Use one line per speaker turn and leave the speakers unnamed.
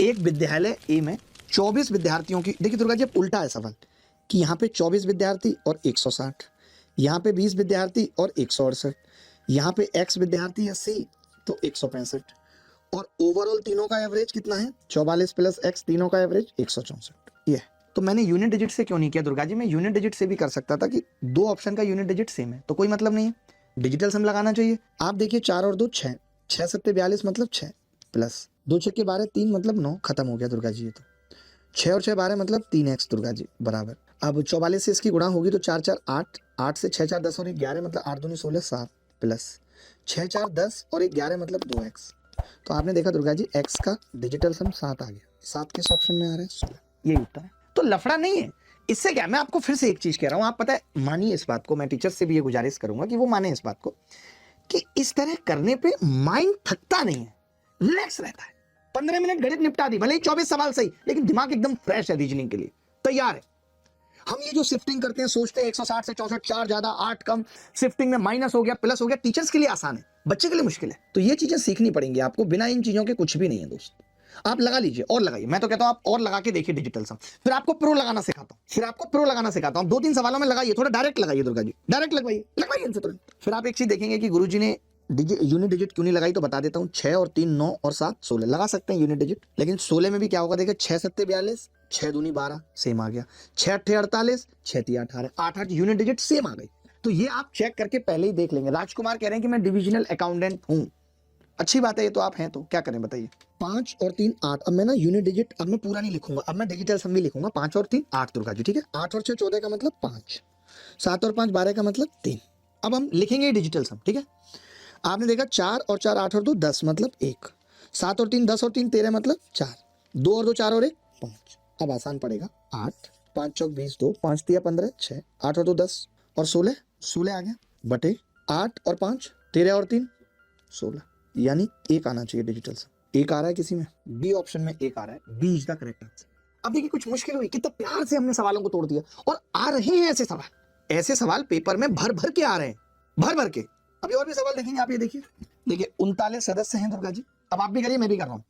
एक विद्यालय ए में 24 विद्यार्थियों की, देखिए दुर्गा जी अब उल्टा है सवाल कि यहाँ पे 24 विद्यार्थी और 160, यहाँ पे 20 विद्यार्थी और 168, यहाँ पे x विद्यार्थी है सी तो 165, और ओवरऑल तीनों का एवरेज कितना है 44 प्लस x, तीनों का एवरेज 164। ये तो मैंने यूनिट डिजिट से क्यों नहीं किया दुर्गा जी, मैं यूनिट डिजिट से भी कर सकता था कि दो ऑप्शन का यूनिट डिजिट सेम है तो कोई मतलब नहीं है, डिजिटल सम लगाना चाहिए। आप देखिए 4 और 2 6, 6 सत्ते 42 मतलब 6 प्लस 2 छक्के 12 3 मतलब 9, खत्म हो गया दुर्गा जी। ये तो 6 और 6 12 मतलब 3x दुर्गा जी बराबर। अब 44 से इसकी गुणा होगी तो 4 4 8, 8 से 6 4 10 और 11 मतलब 8 दूनी 16 7 प्लस 6 4 10 और 11 मतलब 2x। तो आपने देखा दुर्गा जी x का डिजिटल सम 7 आ गया, 7 किस ऑप्शन में आ रहा है 16, यही उत्तर है। तो लफड़ा नहीं है इससे, क्या मैं आपको फिर से एक चीज कह रहा हूं, आप पता है मानिए इस बात को, मैं टीचर से भी ये गुजारिश करूंगा कि वो माने इस बात को कि इस तरह करने पे माइंड थकता नहीं है, रिलैक्स रहता है। 15 मिनट गणित निपटा दी, भले ही 24 सवाल सही, लेकिन दिमाग एकदम फ्रेश है, रीजनिंग के लिए तैयार है। हम ये जो शिफ्टिंग करते हैं, सोचते हैं 160 से 64, 4 ज्यादा 8 कम, शिफ्टिंग में माइनस हो गया प्लस हो गया, टीचर्स के लिए आसान है, बच्चे के लिए मुश्किल है। तो ये चीजें सीखनी पड़ेंगी आपको, बिना इन चीजों के कुछ भी नहीं है दोस्त। आप लगा लीजिए और लगाइए, मैं तो कहता हूं आप और लगा के देखिए डिजिटल सम, फिर आपको प्रो लगाना सिखाता हूं, फिर 2-3 सवालों में लगाइए, थोड़ा डायरेक्ट लगाइए दुर्गा जी, डायरेक्ट लगवाइए इनसे तुरंत। फिर आप एक चीज देखेंगे कि गुरुजी ने यूनिट डिजिट क्यों नहीं लगाई, तो बता देता हूं। 6 और 3 9 और 7 16 लगा सकते हैं यूनिट डिजिट, लेकिन 16 में भी क्या होगा, देखिए 6 सत्ते 42, 6 दूनी 12 सेम आ गया, 6 अट्ठे 48, 6 तिया 18, 8 यूनिट डिजिट सेम आ गई। तो ये आप चेक करके पहले ही देख लेंगे। राजकुमार कह रहे हैं कि मैं डिविजनल अकाउंटेंट हूं, अच्छी बात है, ये तो आप हैं, तो क्या करें बताइए। 5 और 3 8, अब मैं ना यूनिट डिजिट अब मैं पूरा नहीं लिखूंगा, अब मैं डिजिटल सम भी लिखूंगा। 5 और 3 8 दुर्गा जी, ठीक है। 8 और 6 14 का मतलब 5, 7 और 5 12 का मतलब 3। अब हम लिखेंगे डिजिटल सम, ठीक है। आपने देखा 4 और 4 8 और 2 10 मतलब 1, 7 और 3 10 और 3 13 मतलब 4, 2 और 2 4 और 1 5। अब आसान पड़ेगा, 8 5 चौक 20 2 5 तिया 15 6, 8 और 2 10 और 16 16 आ गया बटे 8 और 5 13 और 3 16, यानी 1 आना चाहिए डिजिटल सम। 1 आ रहा है किसी में, बी ऑप्शन में 1 आ रहा है, B is the correct answer. अब देखिए कुछ मुश्किल हुई, कितना प्यार से हमने सवालों को तोड़ दिया, और आ रहे हैं ऐसे सवाल पेपर में भर भर के आ रहे हैं, भर भर के। अभी और भी सवाल देखेंगे आप, ये देखिए 39 सदस्य हैं दुर्गा जी। अब आप भी करिए, मैं भी कर रहा हूं।